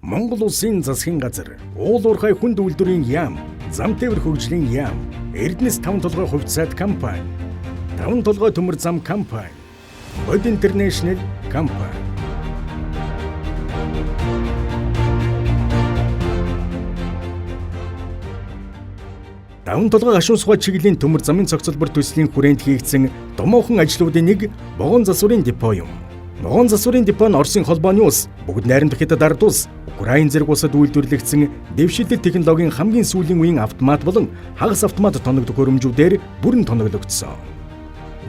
Монгол улсын засгийн газар, уул уурхай хүнд үйлдвэрийн яам, зам тээвэр хөгжлийн яам, Эрдэнэс 5 толгой хувьцаат компани, 5 толгой төмөр зам компани, Бод Интернэшнл компани. Даван толгой гашуун сухай чиглэлийн төмөр замын цогцлбор төслийн хүрээнд хийгдсэн томоохон ажлуудын нэг Могон засварын депо юм. Могон засварын депо нь Оросын холбооны улс, бүгд найрамдах Хятад ард улс, Украин зэрэг улсад үйлдвэрлэгдсэн дэвшилтэт технологийн хамгийн сүүлийн үеийн автомат болон хагас автомат тоног төхөөрөмжүүдээр бүрэн тоноглогдсон.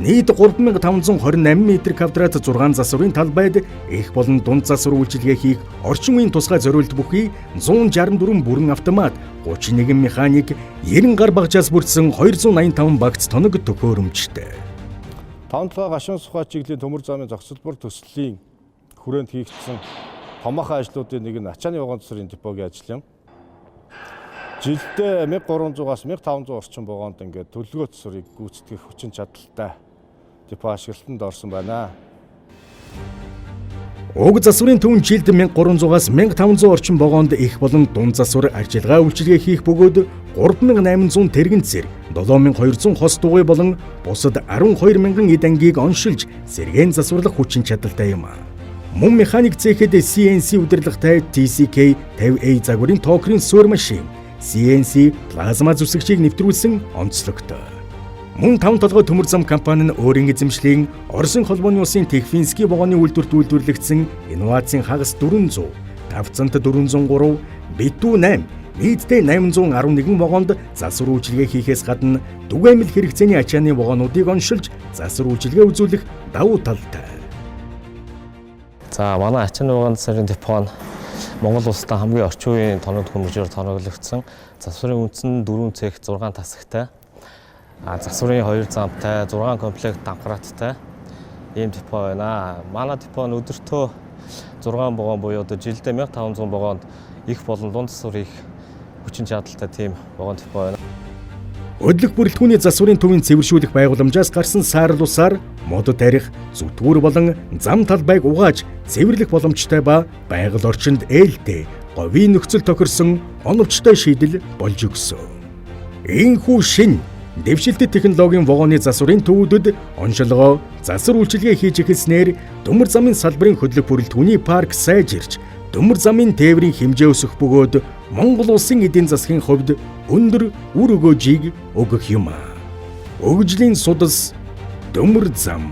Нийт 3528 м2 6 засварын талбайд их болон дунд засвар үйлчилгээ хийх орчин үеийн тусгай зориулт бүхий 164 бүрэн автомат, 31 механик, 90 гар багжаас бүрдсэн 285 багц тоног төхөөрөмжтэй. 5 толгой гашуун сухай чиглэлийн төмөр замын зохицолбор төслийн хүрээнд хийгдсэн томоохон ажлуудын нэг нь ачааны вагон засварын депогийн ажил юм. Жилдээ 1300-аас 1500 орчим вагонд ингээд төлөвлөгөө засварыг гүйцэтгэх хүчин чадалтай депо ашиглалтанд орсон байна. Уг засварын төвн жилд 1300-аас 1500 орчим вагонд их болон дунд засвар арчилгаа үйлчилгээ хийх бөгөөд 3800 тэрэгэн зэрэг 7200 хос дугуй болон бусад 12000 эд ангийг оншилж сэргээн засварлах хүчин чадалтай юм. Мөн механик цэхэд CNC удирдлагатай TCK 50A загварын токрын суурь машин, CNC плазма зүсэгчийг нэвтрүүлсэн онцлогтой. Мөн 5 толгой төмөр зам компани нь өөрийн эзэмшлийн Оросын холбооны улсын Техфинский вагоны үйлдвэрт үйлдвэрлэгдсэн инновацийн хагас 400, тавцант 403, битүү 8, нийтдээ 811 вагонд засвар үйлчилгээ хийхээс гадна түгээмэл хэрэгцээний ачааны вагонуудыг оншилж засвар үйлчилгээ үзүүлэх давуу талтай. За манай ачааны вагон засварын депо нь Монгол улстай хамгийн орчин үеийн тоног төхөөрөмжөөр тоноглогдсон засварын үндс нь 4 цех 6 тасагтай. Засварын 2 замтай, 6 комплект давхрааттай ийм депо байна. Манай депо нь өдөртөө 6 вагон буюу жилдээ 1500 вагонд их болон дунд засвар их хүчин чадалтай тийм вагон депо байна. Өдлөх бүрэлдэхүүний засварын төвийн цэвэршүүлэх байгууламжаас гарсан саарл усаар мод тарих, зүтгүүр болон зам талбайг угааж цэвэрлэх боломжтой ба байгаль орчинд ээлтэй, говийн нөхцөл тохирсон оновчтой шийдэл болж өгсөн. Ийхүү шин дэвшилтэт технологийн вагоны засварын төвүүдэд оншилгоо, засвар үйлчилгээ хийж эхэлснээр төмөр замын салбарын хөдлөх бүрэлдэхүүний парк сайжирч, төмөр замын тээврийн хэмжээ өсөх бөгөөд Монгол улсын эдийн засгийн хувьд өндөр үр өгөөжийг өгөх юм. Өгжлийн судас төмөр зам.